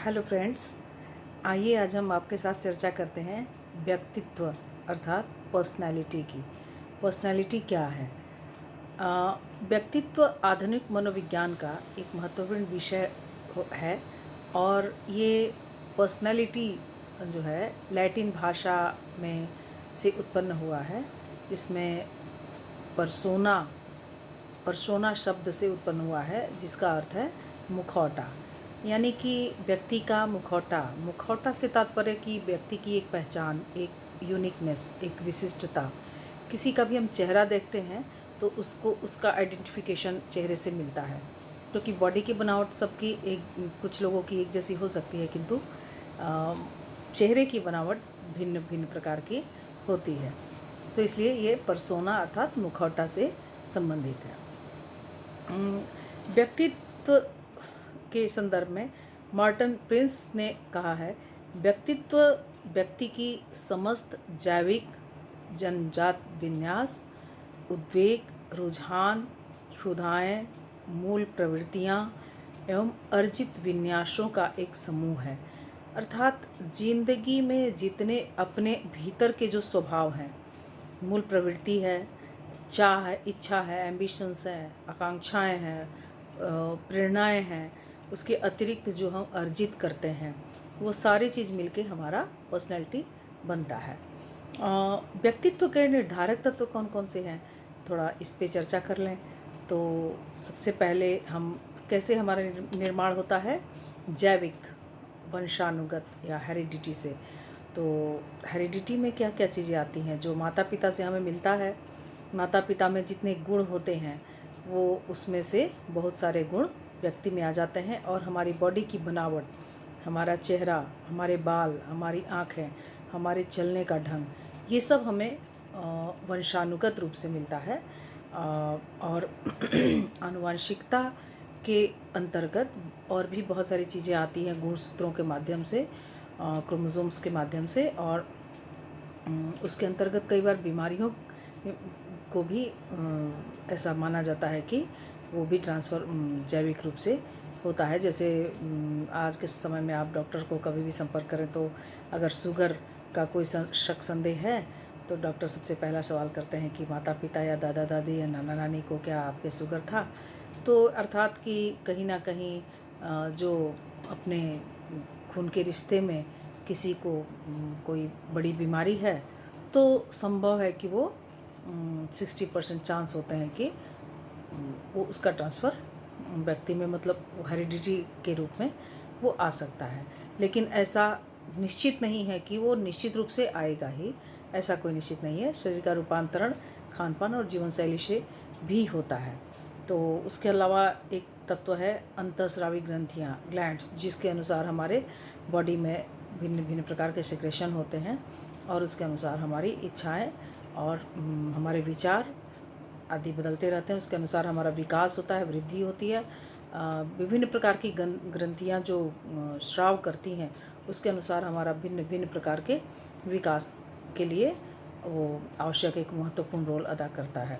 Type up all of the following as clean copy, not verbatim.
Hello friends, आइए आज हम आपके साथ चर्चा करते हैं व्यक्तित्व अर्थात पर्सनालिटी की। पर्सनालिटी क्या है? व्यक्तित्व आधुनिक मनोविज्ञान का एक महत्वपूर्ण विषय है और ये पर्सनालिटी जो है लैटिन भाषा में से उत्पन्न हुआ है, जिसमें परसोना परसोना शब्द से उत्पन्न हुआ है, जिसका अर्थ है मुखौटा। यानी कि व्यक्ति का मुखौटा से तात्पर्य कि व्यक्ति की एक पहचान, एक यूनिकनेस, एक विशिष्टता। किसी का भी हम चेहरा देखते हैं तो उसको उसका आइडेंटिफिकेशन चेहरे से मिलता है, क्योंकि बॉडी की बनावट सबकी एक, कुछ लोगों की एक जैसी हो सकती है, किंतु चेहरे की बनावट भिन्न भिन्न प्रकार की होती है। तो इसलिए ये परसोना अर्थात मुखौटा से संबंधित है। व्यक्तित्व के संदर्भ में मार्टिन प्रिंस ने कहा है, व्यक्तित्व व्यक्ति की समस्त जैविक जन्मजात विन्यास, उद्वेग, रुझान, क्षुधाएँ, मूल प्रवृत्तियाँ एवं अर्जित विन्यासों का एक समूह है। अर्थात जिंदगी में जितने अपने भीतर के जो स्वभाव हैं, मूल प्रवृत्ति है, चाह है, इच्छा है, एम्बिशंस हैं, आकांक्षाएं हैं, प्रेरणाएं हैं, उसके अतिरिक्त जो हम अर्जित करते हैं, वो सारी चीज़ मिलके हमारा पर्सनैलिटी बनता है। व्यक्तित्व के निर्धारक तत्व कौन कौन से हैं, थोड़ा इस पे चर्चा कर लें। तो सबसे पहले हम कैसे हमारा निर्माण होता है, जैविक, वंशानुगत या हेरिडिटी से। तो हेरिडिटी में क्या क्या चीज़ें आती हैं, जो माता पिता से हमें मिलता है। माता पिता में जितने गुण होते हैं वो उसमें से बहुत सारे गुण व्यक्ति में आ जाते हैं, और हमारी बॉडी की बनावट, हमारा चेहरा, हमारे बाल, हमारी आँखें, हमारे चलने का ढंग, ये सब हमें वंशानुगत रूप से मिलता है। और आनुवंशिकता के अंतर्गत और भी बहुत सारी चीज़ें आती हैं, गुणसूत्रों के माध्यम से, क्रोमोसोम्स के माध्यम से, और उसके अंतर्गत कई बार बीमारियों को भी ऐसा माना जाता है कि वो भी ट्रांसफ़र जैविक रूप से होता है। जैसे आज के समय में आप डॉक्टर को कभी भी संपर्क करें तो अगर शुगर का कोई शक संदेह है तो डॉक्टर सबसे पहला सवाल करते हैं कि माता पिता या दादा दादी या नाना नानी को क्या आपके शुगर था। तो अर्थात कि कहीं ना कहीं जो अपने खून के रिश्ते में किसी को कोई बड़ी बीमारी है तो संभव है कि वो 60% चांस होते हैं कि वो उसका ट्रांसफ़र व्यक्ति में, मतलब हेरिडिटी के रूप में वो आ सकता है। लेकिन ऐसा निश्चित नहीं है कि वो निश्चित रूप से आएगा ही, ऐसा कोई निश्चित नहीं है। शरीर का रूपांतरण खान पान और जीवन शैली से भी होता है। तो उसके अलावा एक तत्व है अंतःस्रावी ग्रंथियाँ, ग्लैंड्स, जिसके अनुसार हमारे बॉडी में भिन्न भिन्न प्रकार के सेक्रेशन होते हैं, और उसके अनुसार हमारी इच्छाएं और हमारे विचार आदि बदलते रहते हैं। उसके अनुसार हमारा विकास होता है, वृद्धि होती है। विभिन्न प्रकार की ग्रंथियाँ जो स्राव करती हैं, उसके अनुसार हमारा भिन्न भिन्न प्रकार के विकास के लिए वो आवश्यक एक महत्वपूर्ण रोल अदा करता है।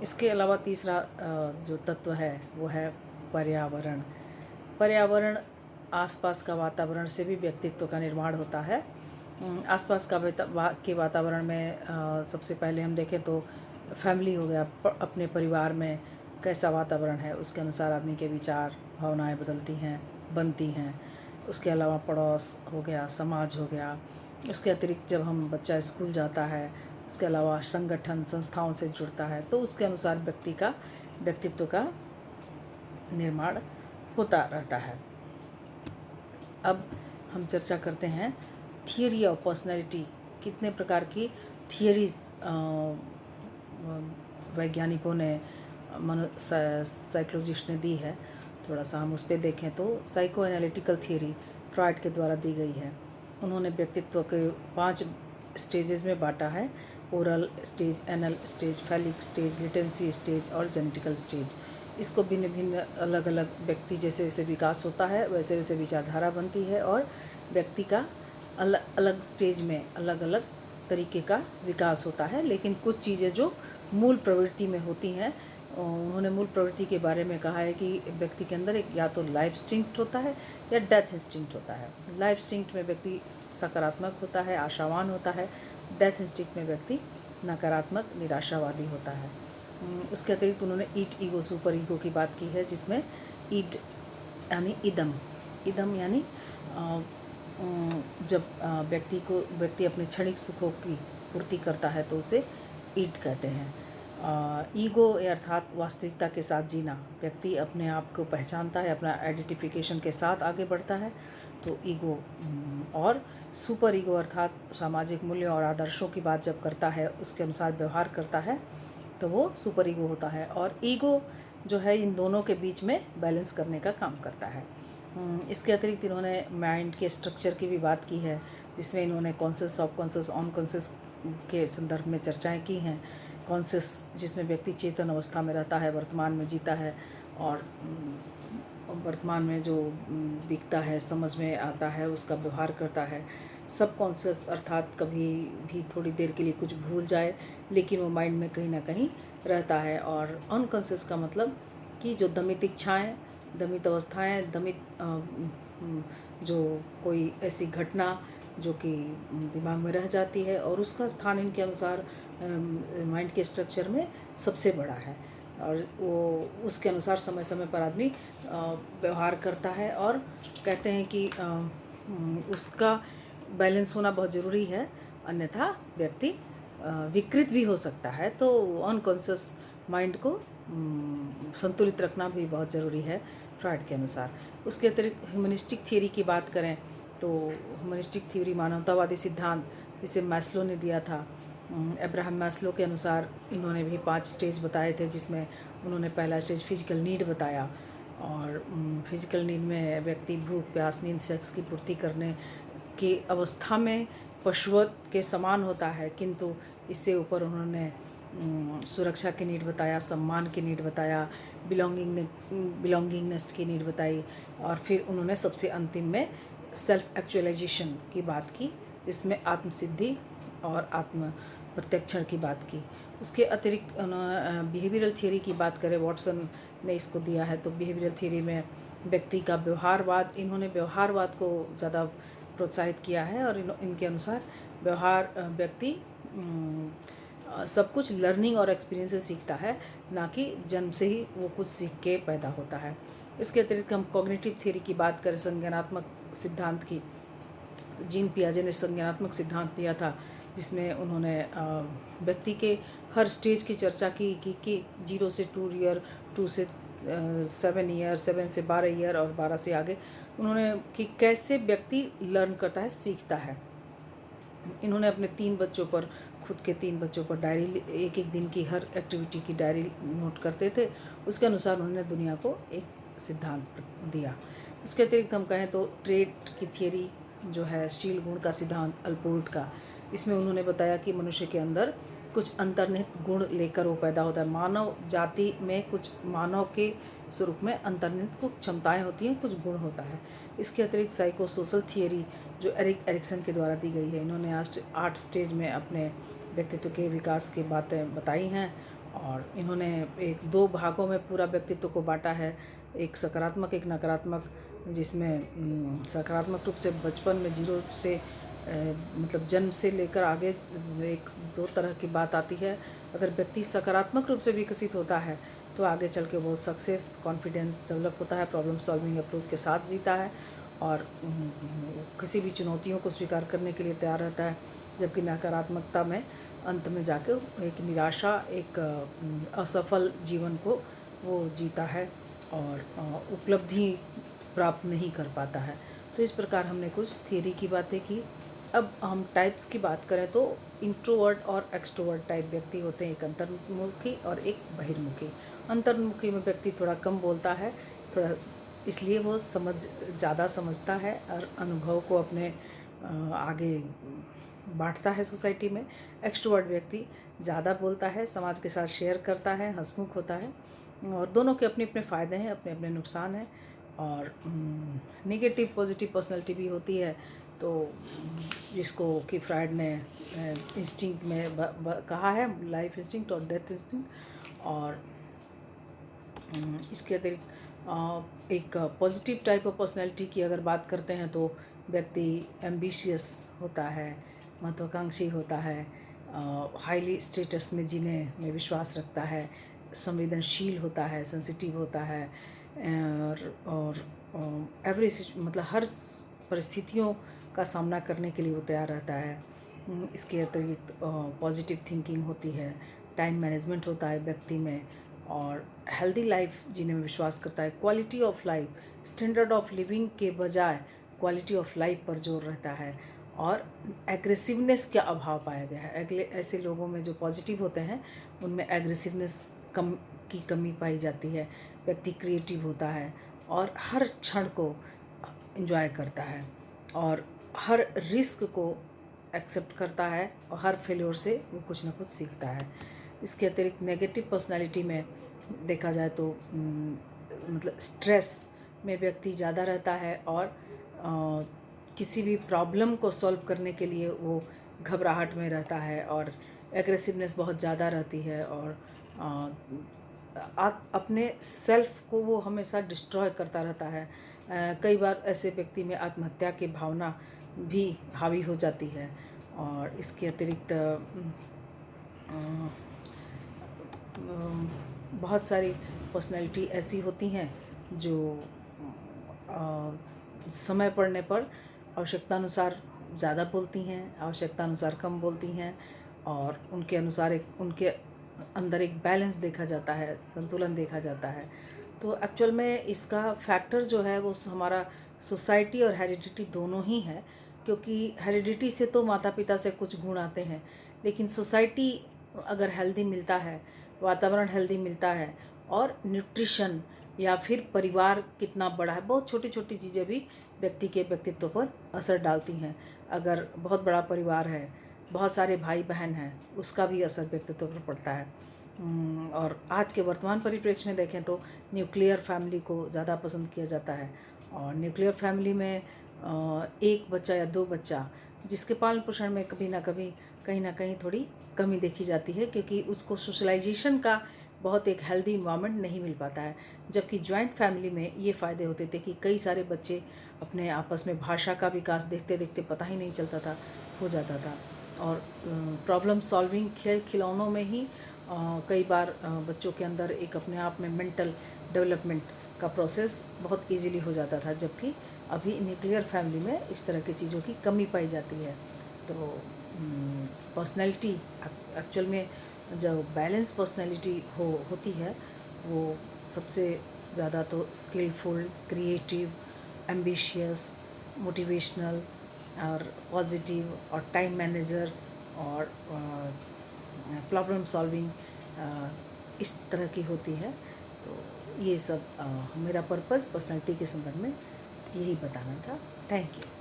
इसके अलावा तीसरा जो तत्व है वो है पर्यावरण। पर्यावरण, आसपास का वातावरण से भी व्यक्तित्व का निर्माण होता है। आसपास का के वातावरण में सबसे पहले हम देखें तो फैमिली हो गया, अपने परिवार में कैसा वातावरण है उसके अनुसार आदमी के विचार भावनाएं बदलती हैं, बनती हैं। उसके अलावा पड़ोस हो गया, समाज हो गया। उसके अतिरिक्त जब हम बच्चा स्कूल जाता है, उसके अलावा संगठन संस्थाओं से जुड़ता है, तो उसके अनुसार व्यक्ति का व्यक्तित्व का निर्माण होता रहता है। अब हम चर्चा करते हैं थियरी ऑफ पर्सनैलिटी। कितने प्रकार की थियरीज वैज्ञानिकों ने, साइकोलॉजिस्ट ने दी है। थोड़ा सा हम उस पर देखें तो साइको एनालिटिकल थियरी फ्रॉइड के द्वारा दी गई है। उन्होंने व्यक्तित्व के 5 स्टेजेस में बांटा है: oral stage, anal stage, phallic stage, latency stage और जेनेटिकल स्टेज। इसको भिन्न भिन्न अलग अलग व्यक्ति जैसे जैसे विकास होता है वैसे वैसे विचारधारा बनती है, और व्यक्ति का अलग अलग स्टेज में अलग अलग तरीके का विकास होता है। लेकिन कुछ चीज़ें जो मूल प्रवृत्ति में होती हैं, उन्होंने मूल प्रवृत्ति के बारे में कहा है कि व्यक्ति के अंदर एक या तो लाइफ इंस्टिंक्ट होता है या डेथ इंस्टिंक्ट होता है। लाइफ इंस्टिंक्ट में व्यक्ति सकारात्मक होता है, आशावान होता है। डेथ इंस्टिंक्ट में व्यक्ति नकारात्मक, निराशावादी होता है। उसके अतिरिक्त उन्होंने ईट, ईगो, सुपर ईगो की बात की है, जिसमें ईट यानी इदम, इदम यानी जब व्यक्ति अपने क्षणिक सुखों की पूर्ति करता है तो उसे ईट कहते हैं। ईगो अर्थात वास्तविकता के साथ जीना, व्यक्ति अपने आप को पहचानता है, अपना आइडेंटिफिकेशन के साथ आगे बढ़ता है तो ईगो। और सुपर ईगो अर्थात सामाजिक मूल्यों और आदर्शों की बात जब करता है, उसके अनुसार व्यवहार करता है तो वो सुपर ईगो होता है। और ईगो जो है इन दोनों के बीच में बैलेंस करने का काम करता है। इसके अतिरिक्त इन्होंने माइंड के स्ट्रक्चर की भी बात की है, जिसमें इन्होंने कॉन्शियस, सब कॉन्शियस, ऑन कॉन्शियस के संदर्भ में चर्चाएं की हैं। कॉन्शियस जिसमें व्यक्ति चेतन अवस्था में रहता है, वर्तमान में जीता है और वर्तमान में जो दिखता है, समझ में आता है, उसका व्यवहार करता है। सब कॉन्शियस अर्थात कभी भी थोड़ी देर के लिए कुछ भूल जाए लेकिन वो माइंड में कहीं ना कहीं रहता है। और अनकॉन्शियस का मतलब कि जो दमित इच्छाएँ, दमित अवस्थाएँ, दमित जो कोई ऐसी घटना जो कि दिमाग में रह जाती है और उसका स्थान इनके अनुसार माइंड के स्ट्रक्चर में सबसे बड़ा है और वो उसके अनुसार समय समय पर आदमी व्यवहार करता है। और कहते हैं कि उसका बैलेंस होना बहुत ज़रूरी है, अन्यथा व्यक्ति विकृत भी हो सकता है। तो अनकॉन्शियस माइंड को संतुलित रखना भी बहुत ज़रूरी है फ्रॉइड के अनुसार। उसके अतिरिक्त ह्यूमनिस्टिक थियरी की बात करें तो ह्यूमनिस्टिक थ्योरी मानवतावादी सिद्धांत जिसे मैस्लो ने दिया था। अब्राहम मैस्लो के अनुसार इन्होंने भी 5 स्टेज बताए थे, जिसमें उन्होंने पहला स्टेज फिजिकल नीड बताया। और फिजिकल नीड में व्यक्ति भूख, प्यास, नींद, सेक्स की पूर्ति करने की अवस्था में पशुवत के समान होता है, किंतु इससे ऊपर उन्होंने सुरक्षा की नीड बताया, सम्मान की नीड बताया, बिलोंगिंगनेस की नीड बताई। और फिर उन्होंने सबसे अंतिम में सेल्फ एक्चुअलाइजेशन की बात की, जिसमें आत्मसिद्धि और आत्म प्रत्यक्षण की बात की। उसके अतिरिक्त उन्होंने बिहेवियरल थियरी की बात करें, वॉटसन ने इसको दिया है। तो बिहेवियरल थियरी में व्यक्ति का व्यवहारवाद, इन्होंने व्यवहारवाद को ज़्यादा प्रोत्साहित किया है और इनके अनुसार व्यक्ति सब कुछ लर्निंग और एक्सपीरियंस से सीखता है, ना कि जन्म से ही वो कुछ सीख के पैदा होता है। इसके अतिरिक्त हम कॉग्निटिव थियरी की बात करें, संज्ञानात्मक सिद्धांत की, तो जीन पियाजे ने संज्ञानात्मक सिद्धांत दिया था, जिसमें उन्होंने व्यक्ति के हर स्टेज की चर्चा की कि 0 से 2 ईयर, 2 से 7 ईयर, 7 से 12 ईयर और 12 से आगे उन्होंने कि कैसे व्यक्ति लर्न करता है, सीखता है। इन्होंने अपने 3 बच्चों पर, खुद के 3 बच्चों पर डायरी, एक एक दिन की हर एक्टिविटी की डायरी नोट करते थे। उसके अनुसार उन्होंने दुनिया को एक सिद्धांत दिया। उसके अतिरिक्त हम कहें तो ट्रेट की थियरी जो है, शील गुण का सिद्धांत अल्पोर्ट का, इसमें उन्होंने बताया कि मनुष्य के अंदर कुछ अंतर्निहित गुण लेकर वो पैदा होता है। मानव जाति में कुछ मानव के स्वरूप में अंतर्निहित कुछ क्षमताएं होती हैं, कुछ गुण होता है। इसके अतिरिक्त साइको सोशल थियरी जो एरिक्सन के द्वारा दी गई है, इन्होंने 8 स्टेज में अपने व्यक्तित्व के विकास की बातें बताई हैं और इन्होंने 2 भागों में पूरा व्यक्तित्व को बांटा है, एक सकारात्मक, एक नकारात्मक, जिसमें सकारात्मक रूप से बचपन में 0 से मतलब जन्म से लेकर आगे 1-2 तरह की बात आती है। अगर व्यक्ति सकारात्मक रूप से विकसित होता है तो आगे चल के वो सक्सेस, कॉन्फिडेंस डेवलप होता है, प्रॉब्लम सॉल्विंग अप्रोच के साथ जीता है और किसी भी चुनौतियों को स्वीकार करने के लिए तैयार रहता है। जबकि नकारात्मकता में अंत में जाके एक निराशा, एक असफल जीवन को वो जीता है और उपलब्धि प्राप्त नहीं कर पाता है। तो इस प्रकार हमने कुछ थियरी की बातें की। अब हम टाइप्स की बात करें तो इंट्रोवर्ट और एक्सट्रोवर्ट टाइप व्यक्ति होते हैं, एक अंतर्मुखी और एक बहिर्मुखी। अंतर्मुखी में व्यक्ति थोड़ा कम बोलता है, थोड़ा इसलिए वो ज़्यादा समझता है और अनुभव को अपने आगे बांटता है सोसाइटी में। एक्सट्रोवर्ट व्यक्ति ज़्यादा बोलता है, समाज के साथ शेयर करता है, हंसमुख होता है और दोनों के अपने अपने फ़ायदे हैं, अपने अपने नुकसान हैं। और नेगेटिव पॉजिटिव पर्सनैलिटी भी होती है, तो जिसको कि फ्रायड ने इंस्टिंक्ट में कहा है, लाइफ इंस्टिंक्ट और डेथ इंस्टिंक्ट। और इसके अतिरिक्त एक पॉजिटिव टाइप ऑफ पर्सनैलिटी की अगर बात करते हैं तो व्यक्ति एम्बिशियस होता है, महत्वाकांक्षी होता है, हाईली स्टेटस में जीने में विश्वास रखता है, संवेदनशील होता है, सेंसिटिव होता है, और एवरी मतलब हर परिस्थितियों का सामना करने के लिए वो तैयार रहता है। इसके अतिरिक्त पॉजिटिव थिंकिंग होती है, टाइम मैनेजमेंट होता है व्यक्ति में, और हेल्दी लाइफ जीने में विश्वास करता है। Quality of life, standard of living के बजाय क्वालिटी ऑफ लाइफ पर जोर रहता है, और एग्रेसिवनेस का अभाव पाया गया है। ऐसे लोगों में जो पॉजिटिव होते हैं उनमें एग्रेसिवनेस की कमी पाई जाती है। व्यक्ति क्रिएटिव होता है और हर क्षण को एंजॉय करता है, और हर रिस्क को एक्सेप्ट करता है, और हर फेल्योर से वो कुछ ना कुछ सीखता है। इसके अतिरिक्त नेगेटिव पर्सनालिटी में देखा जाए तो मतलब स्ट्रेस में व्यक्ति ज़्यादा रहता है, और किसी भी प्रॉब्लम को सॉल्व करने के लिए वो घबराहट में रहता है, और एग्रेसिवनेस बहुत ज़्यादा रहती है, और अपने सेल्फ को वो हमेशा डिस्ट्रॉय करता रहता है। कई बार ऐसे व्यक्ति में आत्महत्या की भावना भी हावी हो जाती है। और इसके अतिरिक्त बहुत सारी पर्सनैलिटी ऐसी होती हैं जो समय पड़ने पर आवश्यकता अनुसार ज़्यादा बोलती हैं, आवश्यकता अनुसार कम बोलती हैं, और उनके अनुसार उनके अंदर एक बैलेंस देखा जाता है, संतुलन देखा जाता है। तो एक्चुअल में इसका फैक्टर जो है वो हमारा सोसाइटी और हेरिडिटी दोनों ही है, क्योंकि हेरिडिटी से तो माता पिता से कुछ गुण आते हैं, लेकिन सोसाइटी अगर हेल्दी मिलता है, वातावरण हेल्दी मिलता है, और न्यूट्रिशन या फिर परिवार कितना बड़ा है, बहुत छोटी छोटी चीज़ें भी व्यक्ति के व्यक्तित्व पर असर डालती हैं। अगर बहुत बड़ा परिवार है, बहुत सारे भाई बहन हैं, उसका भी असर व्यक्तित्व पर पड़ता है। और आज के वर्तमान परिप्रेक्ष्य में देखें तो न्यूक्लियर फैमिली को ज़्यादा पसंद किया जाता है, और न्यूक्लियर फैमिली में एक बच्चा या दो बच्चा, जिसके पालन पोषण में कभी ना कभी कहीं ना कहीं थोड़ी कमी देखी जाती है, क्योंकि उसको सोशलाइजेशन का बहुत एक हेल्दी इन्वायरमेंट नहीं मिल पाता है। जबकि जॉइंट फैमिली में ये फ़ायदे होते थे कि कई सारे बच्चे अपने आपस में भाषा का विकास देखते देखते पता ही नहीं चलता था, हो जाता था, और प्रॉब्लम सॉल्विंग खेल खिलौनों में ही कई बार बच्चों के अंदर एक अपने आप में मेंटल डेवलपमेंट का प्रोसेस बहुत इजीली हो जाता था। जबकि अभी न्यूक्लियर फैमिली में इस तरह की चीज़ों की कमी पाई जाती है। तो पर्सनैलिटी एक्चुअल में जब बैलेंस पर्सनैलिटी होती है, वो सबसे ज़्यादा तो स्किलफुल, क्रिएटिव, एम्बिशियस, मोटिवेशनल, और पॉजिटिव, और टाइम मैनेजर, और प्रॉब्लम सॉल्विंग, इस तरह की होती है। तो ये सब मेरा पर्पज़ पर्सनैलिटी के संदर्भ में यही बताना था। Thank you.